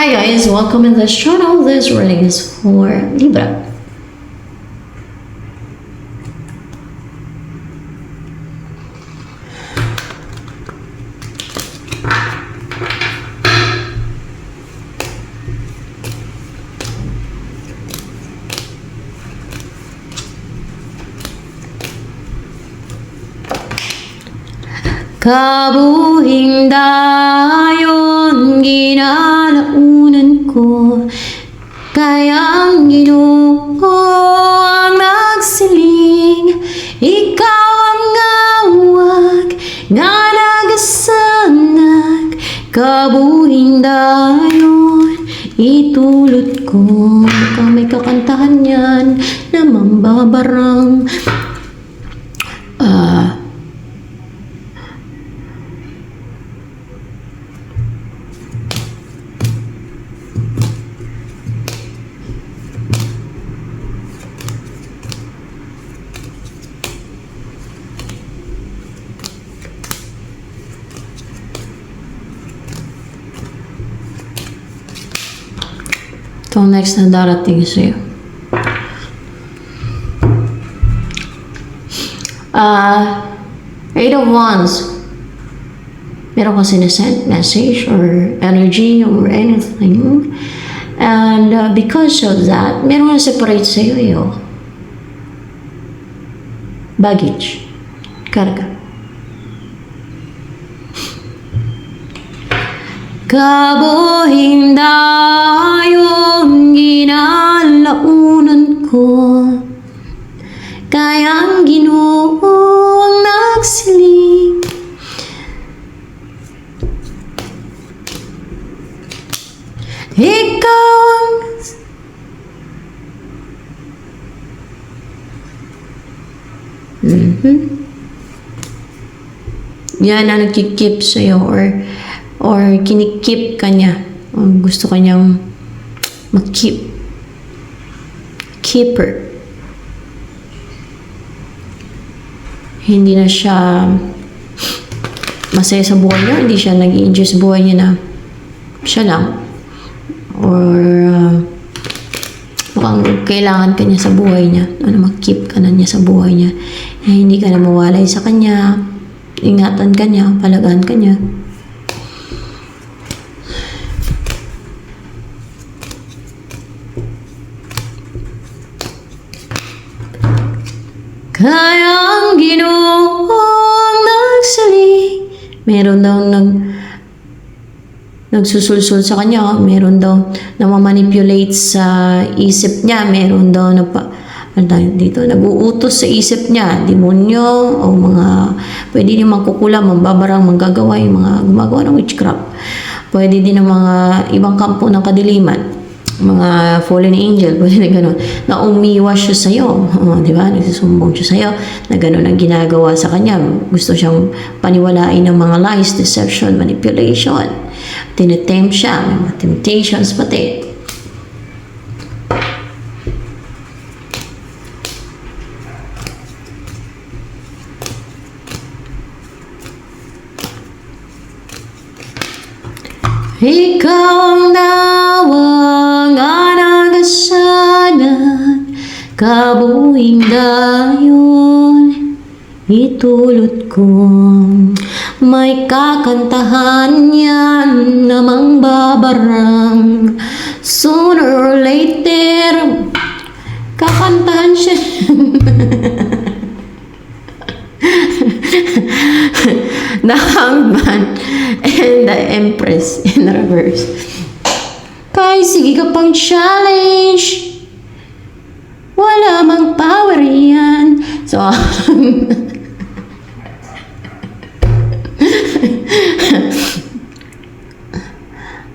Hi guys, welcome in this channel. This reading is for Libra. Kabuhing dayon ginalaunan ko, kaya ang Ginoo ang nagsiling, ikaw ang ngawag nga nagasanag. Kabuhing dayon itulot ko, baka may kakantahan yan na mambabarang ito next na darating sa'yo. Eight of Wands. Meron ka sinasend message or energy or anything. And because of that, meron na separate sa'yo yun. Baggage. Karga. Kabuhing dayon ginalaunan ko, kaya ang Ginoo ang nagsiling, ikaw ang yan ang nagkikip sa'yo or kinikip ka niya. Gusto ka niyang mag-keep. Keeper. Hindi na siya masaya sa buhay niya. Hindi siya nag-i-enjoy sa buhay niya na siya lang. Or mukhang kailangan ka niya sa buhay niya. Mag-keep ka na niya sa buhay niya. Hindi ka na mawalay sa kanya. Ingatan ka niya. Palagaan ka niya. Kaya ang Ginoo ang nagsiling. Meron daw nagsusulsul sa kanya. Meron daw namamanipulate sa isip niya. Meron daw nag-uutos sa isip niya. Demonyo o mga pwede din magkukulam, mambabarang, manggagawa, yung mga gumagawa ng witchcraft. Pwede din ng mga ibang kampo ng kadiliman. Mga fallen angel, pwede na gano'n, na umiwas siya sa'yo, di ba? Nagsusumbong siya sa'yo, na gano'n ang ginagawa sa kanya. Gusto siyang paniwalain ng mga lies, deception, manipulation. Tinetempt siya, may mga temptations pati. Ikaw ang dawang nga nagasanag, kabuhing dayon itulot ko. May kakantahan yan namang babarang, sooner or later kakantahan siya. The Hangman and the Empress in reverse. Kay sige ka pang challenge, wala mang power yan. So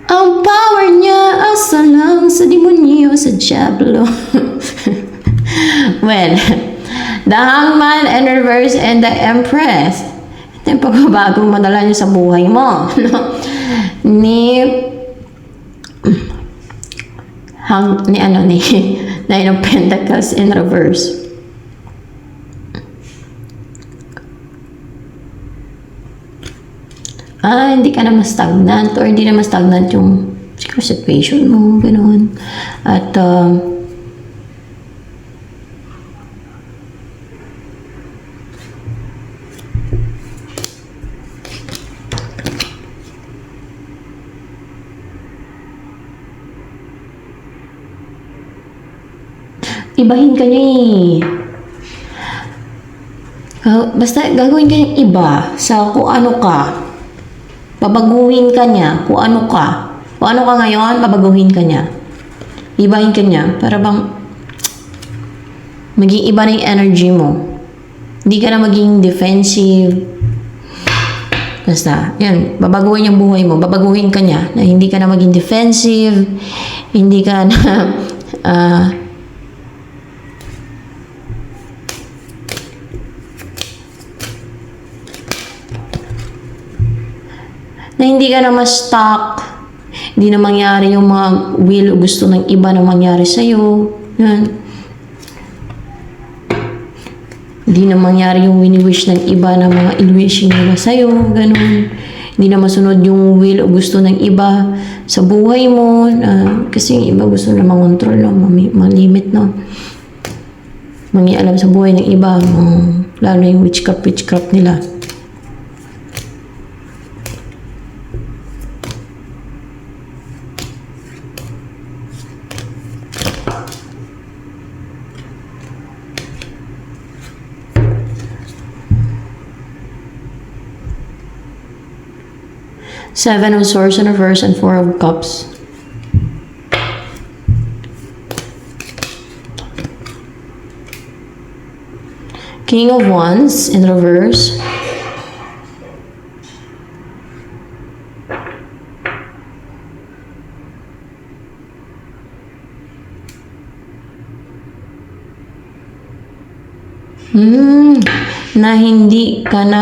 ang power niya asa lang sa demonyo, sa diablo. Well, the Hangman in reverse and the Empress. Ito yung pagbabagong madala niyo sa buhay mo. Ni Nine of Pentacles in reverse. hindi ka naman stagnant or hindi naman stagnant yung or situation mo, gano'n. At, ibahin ka niya eh. Basta gagawin ka niyang iba sa kung ano ka. Babaguhin ka niya kung ano ka. Kung ano ka ngayon, babaguhin ka niya. Ibahin ka niya para bang maging iba na yung energy mo. Hindi ka na maging defensive. Basta, yan, babaguhin yung buhay mo. Babaguhin ka niya na hindi ka na maging defensive. Hindi ka na na hindi ka na ma-stuck, hindi na mangyari yung mga will o gusto ng iba na mangyari sa'yo. Yan. Hindi na mangyari yung wini-wish ng iba na mga il-wishing nila sa'yo. Ganun. Hindi na masunod yung will o gusto ng iba sa buhay mo. Kasi yung iba gusto na mangontrol, no? Malimit, no? Mangialam sa buhay ng iba. Lalo na yung witchcraft nila. Seven of Swords in reverse and Four of Cups. King of Wands in reverse. Na hindi ka na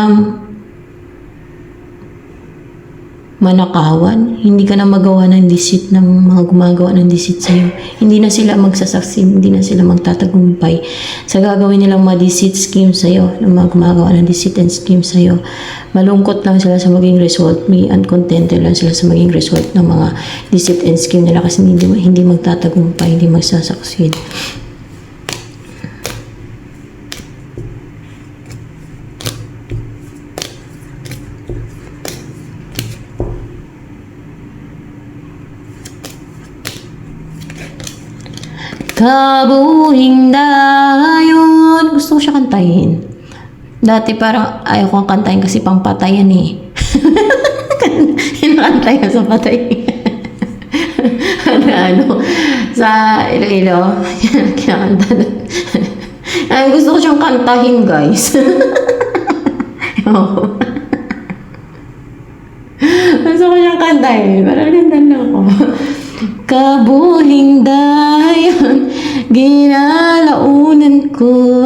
manakawan, hindi ka na magawa ng deceit ng mga gumagawa ng deceit sa'yo. Hindi na sila magsasaksi, hindi na sila magtatagumpay sa gagawin nilang mga deceit scheme sa'yo, ng mga gumagawa ng deceit and scheme sa'yo. Malungkot lang sila sa maging result, may uncontented lang sila sa maging result ng mga deceit and scheme nila kasi hindi magtatagumpay, hindi magsasucceed. Kabuhing dayon. Gusto ko siya kantahin. Dati parang ayaw ko kantahin kasi pangpatayan eh. Kinakantay sa patay. Sa Iloilo. Kinakanta. Ay, gusto ko siyang kantahin, guys. Gusto ko siyang kantahin. Parang gandan lang ako. Kabuhing dayon, ginalaunan ko.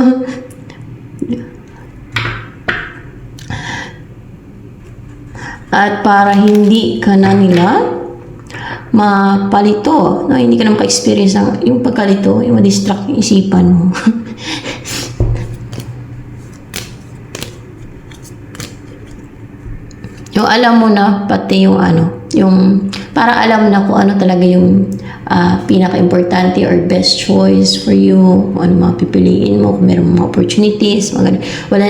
At para hindi ka na nila mapalito, no? Hindi ka na maka-experience ng yung pagkalito, yung ma-distract yung isipan mo. Yung alam mo na pati yung yung para alam na kung ano talaga yung pinaka-importante or best choice for you, kung ano mga pipiliin mo, kung meron mga opportunities, wala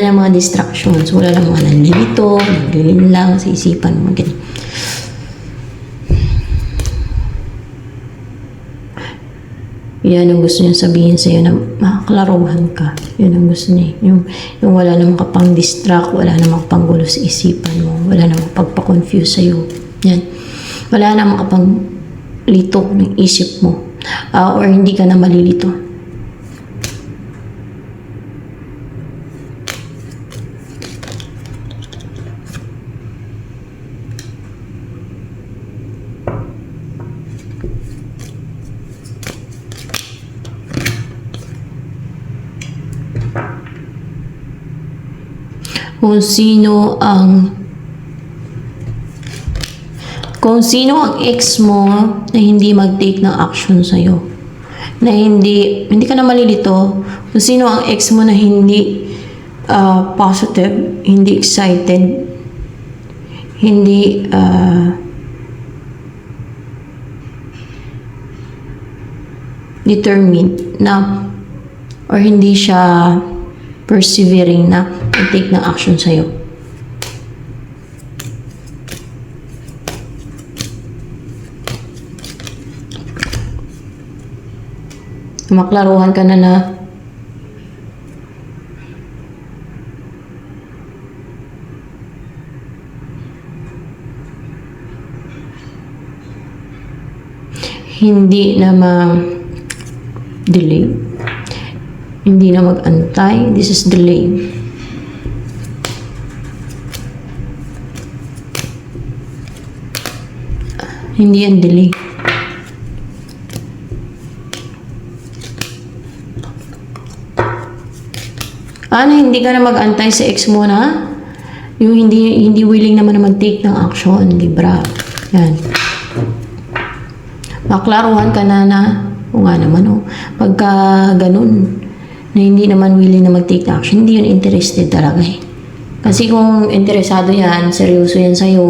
na mga distractions, wala na mga nandito, naglilin lang sa isipan mo, ganyan. Yan ang gusto niya sabihin sa'yo na makaklaruhan ka. Yan ang gusto niya. Yung wala namang kapang distract, wala namang panggulo sa isipan mo, wala namang pagpa-confuse sa'yo. Yan. Wala namang kapang lito ng isip mo. Or hindi ka na malilito. Kung sino ang ex mo na hindi mag-take ng action sa'yo, na hindi ka na malilito, kung sino ang ex mo na hindi positive, hindi excited, hindi determined na or hindi siya persevering na mag-take ng action sa'yo. Maklaruhan ka na hindi na delay, hindi na mag-antay. This is delay. Hindi yan delay. Hindi ka na mag-antay sa ex mo na? Yung hindi willing naman na mag-take ng action, Libra. Yan. Maklaruhan ka na, o nga naman, pagka ganun, na hindi naman willing na mag-take ng action, hindi yun interested talaga eh. Kasi kung interesado yan, seryoso yan sa'yo,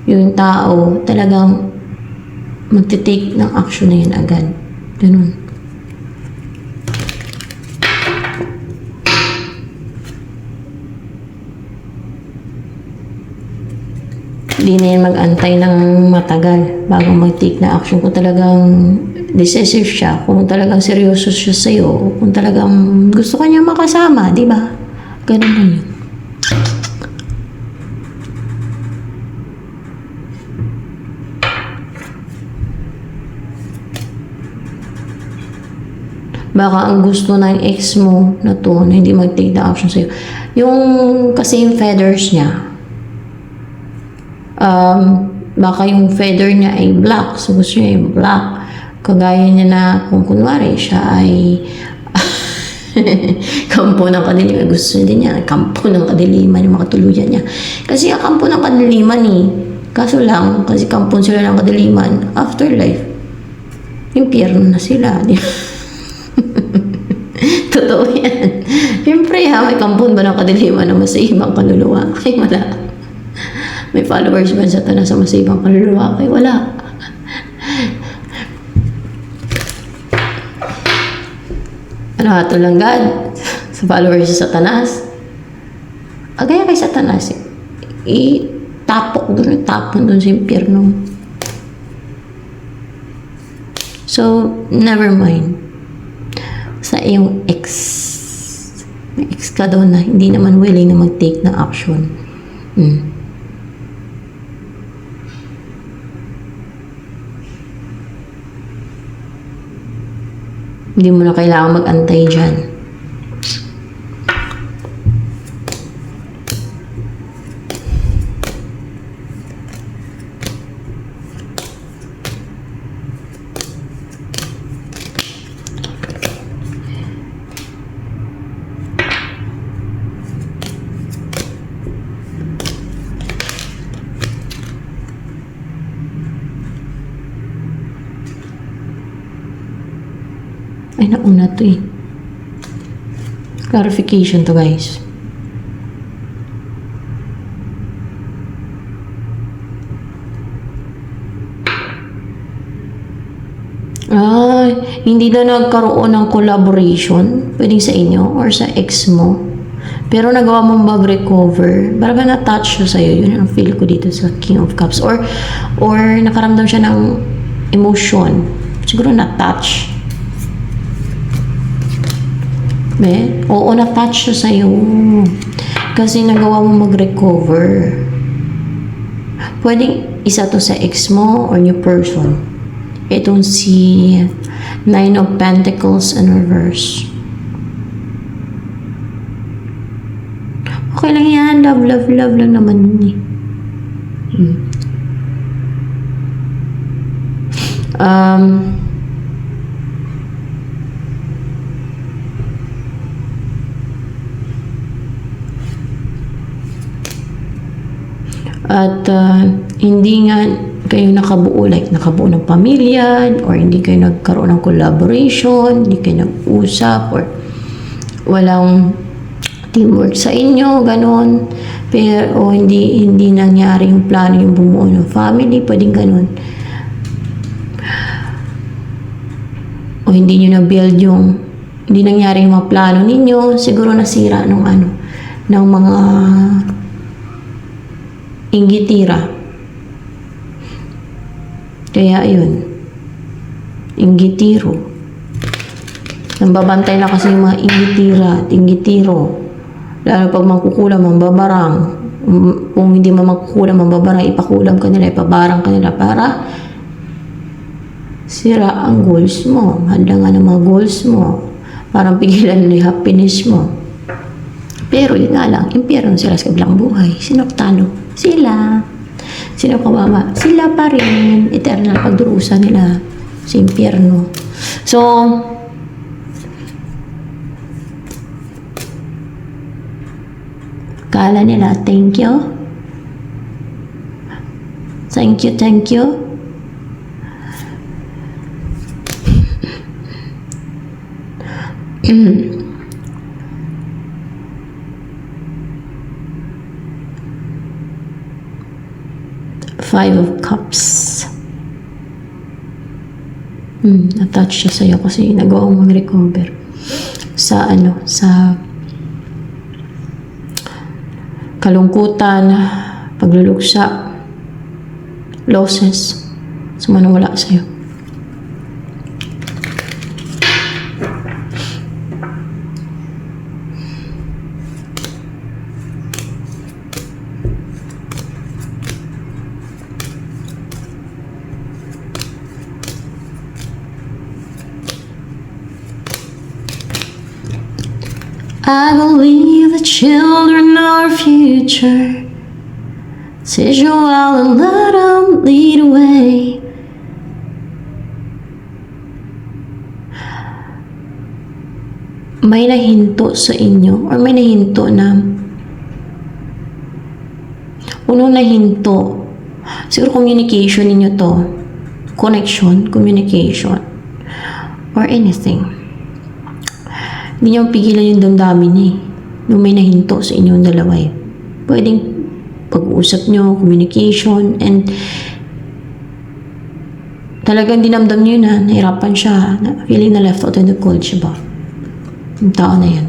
yung tao, talagang magte-take ng action na yun agad. Ganun. Hindi na yan mag-antay ng matagal bago mag-take na action. Kung talagang decisive siya, kung talagang seryoso siya sa'yo, kung talagang gusto ka niya makasama, di ba? Ganun na yun. Baka ang gusto ng ex mo na to, na hindi mag-take na action sa'yo, yung kasi yung feathers niya, baka yung feather niya ay black, so gusto niya yung black. Kagaya niya na kung kunwari siya ay kampo ng kadiliman, gusto din niya kampo ng kadiliman yung makatuluyan niya. Kasi ang kampo ng kadiliman kaso lang, kasi kampo sila ng kadiliman, afterlife, impyerno na sila. Totoo yan. Siyempre may kampon ba ng kadiliman na masayimang kaluluwa? Ay wala. May followers ba sa Satanas sa masibang kaluluwa? Ay, wala. Ano ato lang God? Sa followers sa Satanas? Agaya kay Satanas, tapon dun sa impyerno. So, never mind. Sa iyong ex. May ex ka doon na hindi naman willing na mag-take ng action. Hindi mo na kailangan mag-antay dyan. Ay, nauna to eh. Clarification to, guys. Hindi na nagkaroon ng collaboration pwedeng sa inyo or sa ex mo. Pero nagawa mong mag-recover. Parang na-touch siya sa'yo. Yun ang feel ko dito sa King of Cups. Or nakaramdam siya ng emotion. Siguro na-touch. Oo, na-touch siya sa'yo. Kasi nagawa mo mag-recover. Pwedeng isa to sa ex mo or new person. Itong si Nine of Pentacles in reverse. Okay lang yan. Love lang naman yun eh. At hindi nga kayo nakabuo, like nakabuo ng pamilya, or hindi kayo nagkaroon ng collaboration, hindi kayo nag-usap, or walang teamwork sa inyo, ganon. Pero hindi nangyari yung plano yung bumuo ng family, pwedeng ganon. o hindi nyo na-build hindi nangyari yung mga plano ninyo, siguro nasira ng mga inggitira. Kaya yun, inggitiro. Nambabantay na kasi yung mga inggitira at inggitiro. Lalo pag mangkukulam, mambabarang. Kung hindi mo mangkukulam, mambabarang, ipakulam ka nila, ipabarang ka nila para sira ang goals mo. Hadlangan ang mga goals mo. Parang pigilan nila yung happiness mo. Pero yun nga lang, impyerno sila sa kabilang buhay. Sino talo? Sila. Sino kawawa? Sila pa rin. Eternal pagdurusa nila sa impyerno. So, kala nila, thank you. Thank you, thank you. Five of Cups. Na-touch siya sa'yo kasi nagawa mo mag-recover sa kalungkutan, pagluluksa, losses, sa manong wala sa'yo. I believe the children are our future. Teach you all and let them lead away. May nahinto sa inyo or may nahinto na unang nahinto. Siguro communication ninyo to. Connection, communication, or anything. Hindi niyo pigilan yung damdamin niya nung may nahinto sa inyong dalawa eh. Pwedeng pag-uusap nyo, communication, and talagang dinamdam niyo na nahirapan siya, na feeling na left out in the cold siya ba? Yung tao na yan.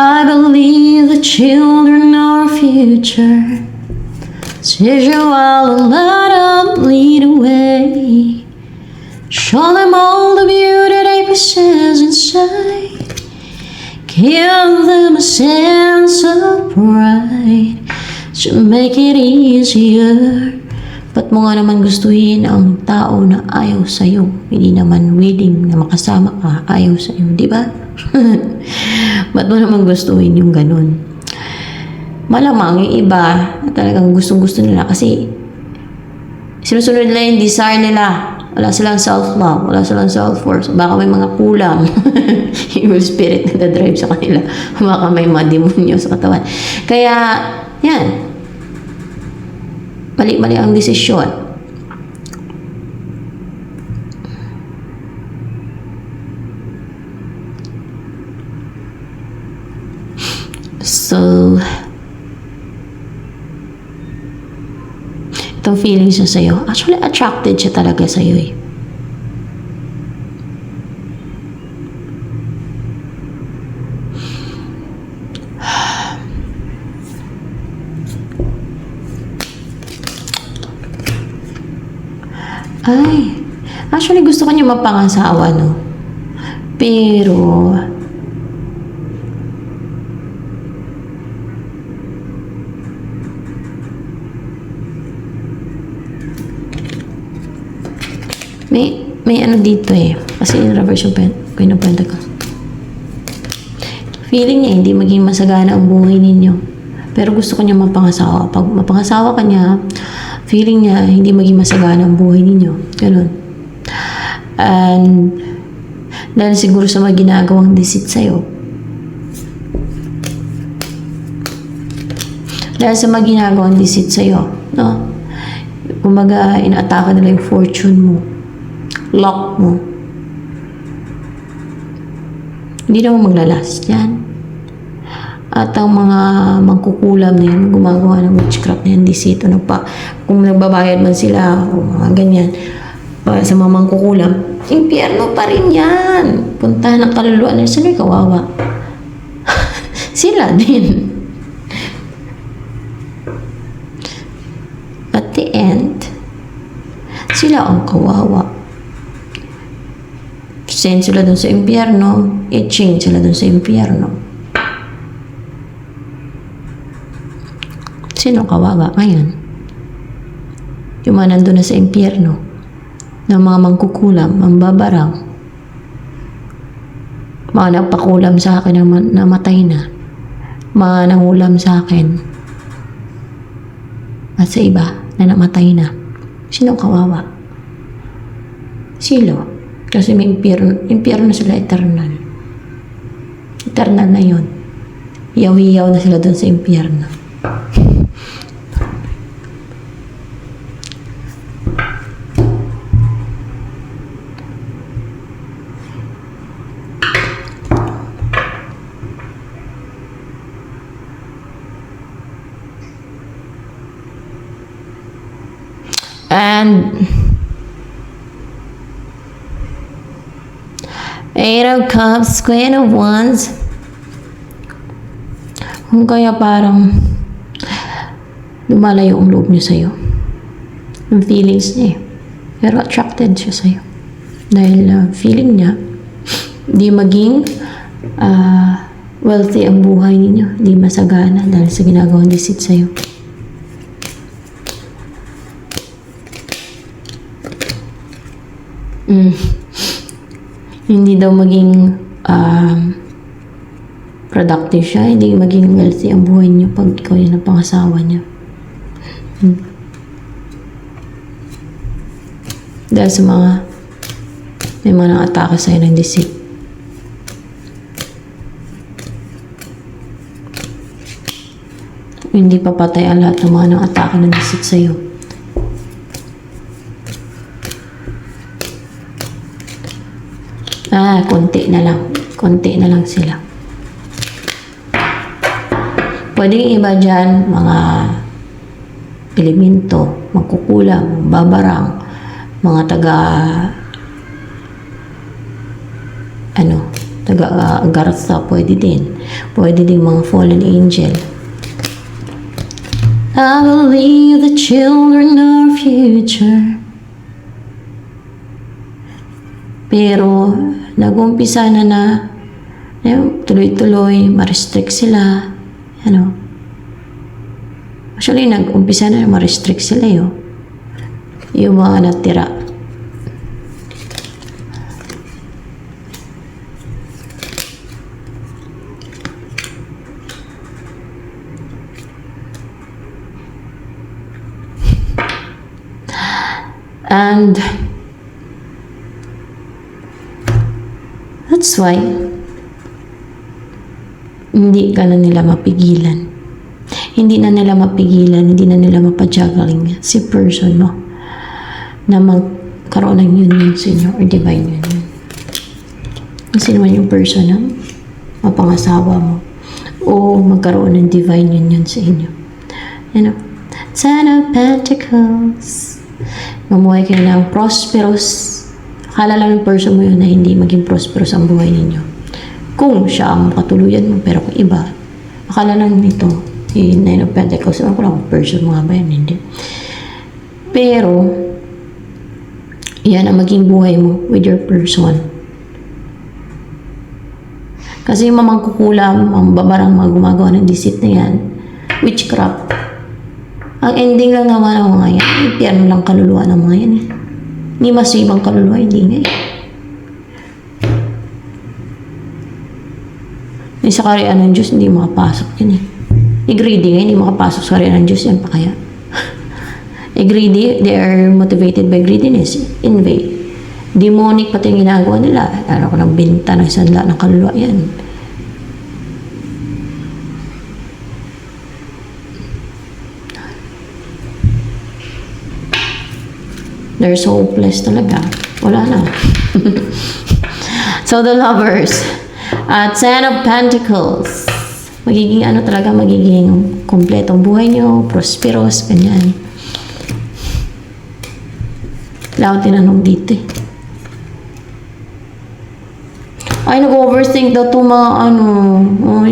I believe the children are our future. Teach you all and let them lead away. Show them all the beauty they possess inside. Give them a sense of pride to make it easier. Ba't mo nga naman gustuhin ang tao na ayaw sa'yo? Hindi naman willing na makasama ka, ayaw sa'yo, di ba? Ba't mo naman gustuhin yung ganun? Malamang yung iba na talagang gustong-gusto nila kasi sinusunod nila yung desire nila. Wala silang self-love, wala silang self-worth. Baka may mga kulang. Evil spirit na drive sa kanila. Baka may mga demonyo sa katawan. Kaya, yan. Mali-mali ang desisyon. So, itong feeling siya sa'yo, actually attracted siya talaga sa'yo eh. Ay, actually gusto ko niya mapangasawa, no? Pero, may ano dito eh. Kasi in reverse yung Queen of Pentacles. Feeling niya hindi maging masagana ang buhay ninyo. Pero gusto ko niya mapangasawa. Pag mapangasawa ka niya, feeling niya hindi maging masagana ang buhay ninyo. Ganun. And dahil siguro sa mga ginagawang deceit sa'yo. Dahil sa mga ginagawang deceit sa'yo, no? Kumbaga, inaataka nila yung fortune mo. Lock mo. Hindi naman maglalast yan. At ang mga mangkukulam na yan, gumagawa ng witchcraft na yan, disito na pa. Kung nagbabayad man sila, o mga ganyan, sa mga mangkukulam, impyerno pa rin yan. Puntahan ng kaluluwa na sila, kawawa. Sila din. At the end, sila ang kawawa. Send sila dun sa impyerno, i-chain sila dun sa impyerno. Sino kawawa ngayon? Yung mga nandun na sa impyerno, na mga mangkukulam, mambabarang, mga nagpakulam sa akin na namatay na, mga nangulam sa akin, at sa iba na namatay na. Sino kawawa? Sila. Kasi may impyerno sila eternal. Eternal na yun. Yaw-yaw na sila dun sa impyerno. And Eight of Cups, Queen of Wands. Kung kaya parang lumalayo ang loob niya sa'yo. Ang feelings niya eh. Pero attracted siya sa'yo. Dahil feeling niya, di maging wealthy ang buhay ninyo. Di masagana dahil sa ginagawang deceit sa'yo. Hindi daw maging productive siya, hindi maging wealthy ang buhay niyo pag ikaw yung napangasawa niya. Dahil sa may mga nang-atake sa'yo ng deceit. Hindi pa patay ang lahat ng mga nang-atake ng deceit sa'yo. Konti na lang. Konti na lang sila. Pwedeng iba dyan, mga elemento, magkukulang, babarang, mga taga-garsa, pwede din. Pwede din mga fallen angel. I believe the children are future. Pero, nag-umpisa na tuloy-tuloy, ma-restrict sila. Actually, nag-umpisa na ma-restrict sila yun. Yung mga natira. And that's why hindi ka na nila mapigilan. Hindi na nila mapigilan, hindi na nila mapajuggling si person mo na magkaroon ng union sa inyo or divine union. Kasi naman yung person na mapangasawa mo o magkaroon ng divine union sa inyo. Ten of Pentacles. Mamuhay kayo ng prosperous. Akala lang ng person mo yun na hindi maging prosperous ang buhay ninyo. Kung siya ang katuluyan mo, pero kung iba, akala lang nito, Nine of Pentacles, ako lang person mga ba yan, hindi. Pero, yan ang maging buhay mo with your person. Kasi yung mamangkukulam, ang babarang mga gumagawa ng deceit na yan, witchcraft. Ang ending lang naman ng mga yan, impyerno lang kaluluwa ng mga yan eh. Hindi masibang kaluluwa, hindi nga eh. Sa kariyan ng Diyos, hindi makapasok yan eh. Greedy nga, hindi makapasok sa kariyan ng Diyos yan pa kaya. Greedy, they are motivated by greediness. Envy. Demonic pati yung ginagawa nila. Ano ko ng binta ng sanla ng kaluluwa yan. They're so hopeless talaga. Wala na. So the lovers, At Ten of Pentacles. Magiging ano talaga, magiging kompletong buhay nyo, prosperous, ganyan. Wala akong tinanong dito eh. Ay, nag-overthink daw itong mga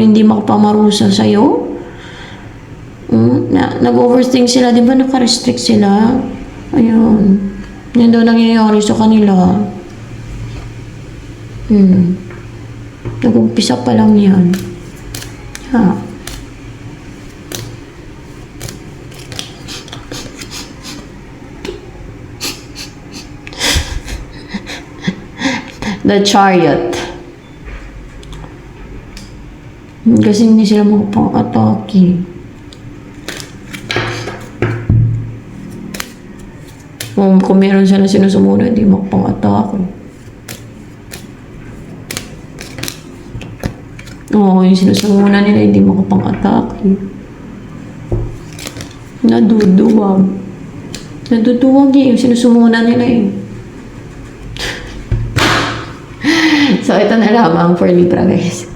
hindi makapamarusa sa'yo. Nag-overthink sila, di ba naka-restrict sila? Ayun. Yan daw nangyayari sa kanila. Nag-umpisa pa lang yan. Ha. The Chariot. Kasi hindi sila makapang-atake. Kung meron sila sinusumunod, hindi makapang-atake. Oo, yung sinusumunan nila, hindi makapang-atake. Naduduwag. Naduduwag yung sinusumunan nila eh. So, ito na lamang for Libra, guys.